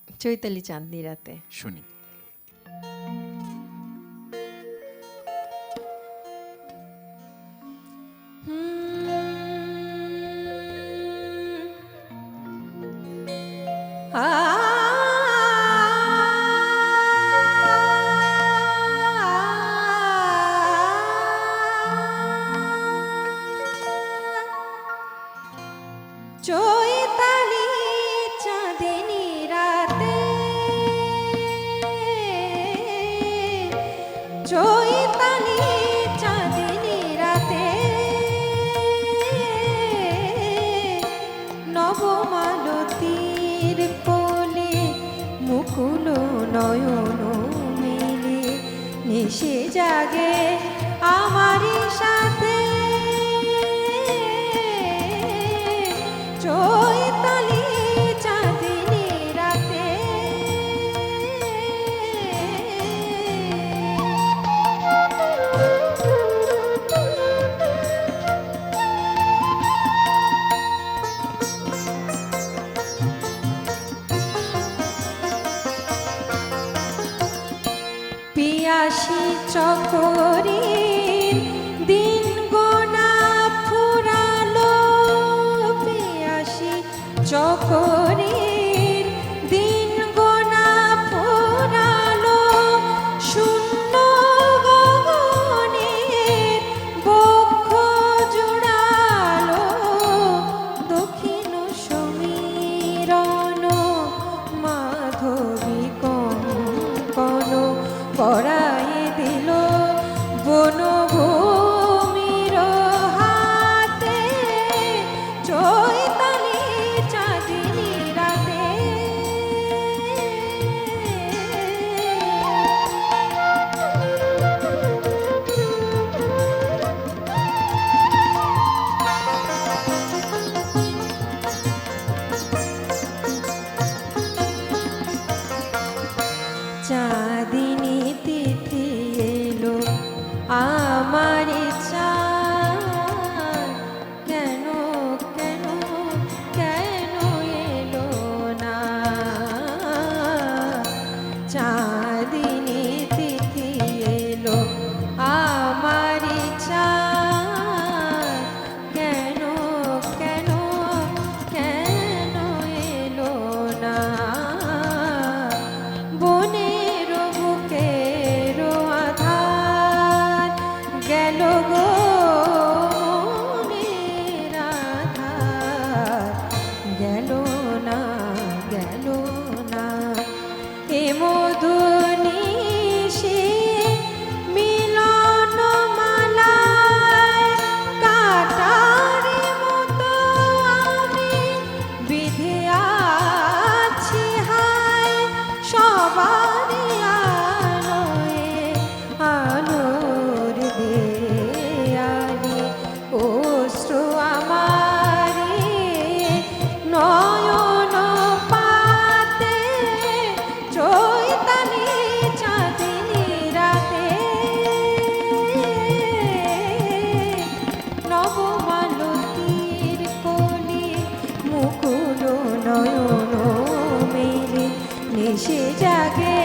চৈতালি চাঁদনি রাতে শুনি। চৈতালি চাঁদনি রাতে, চৈতালি চাঁদনি রাতে, নবমালতীর কোলে মুকুল নয়ন মেলে, নেশে জাগে আমারই সাথে। চৈতালি চাঁদনি রাতে, পিয়াসী চকরির দিন গোনা ফুরালো, পিয়াসী চকরির দিন গোনা ফুরালো, শূন্য গগনের বক্ষ জোড়ালো, দক্ষিণ সমীরণ মাধবী কঙ্কন পরায়ে দিল বনভূমির হাতে। চৈতালি চাঁদনি রাতে, চাঁদিনী তিথি এলো আমার চাঁদ, কেন কেন কেন এলো না। চাঁদিনী তিথি এলো আমার চাঁদ, কেন কেন কেন এলো না। বনের বুকের আধার গেল গো মনের আধার, গেল না গেল না। এ মধুনিশি মিলন মালায় কাটারি মতো আমি বিধে আছি হায়, সবারই আলোয় আলোর দেয়ালে অশ্রু আমারে নয়ন পাতে। চৈতালি চাঁদনি রাতে, নবমালতীর কোলে মুকুল নয়ন মেলে, নেশে জাগে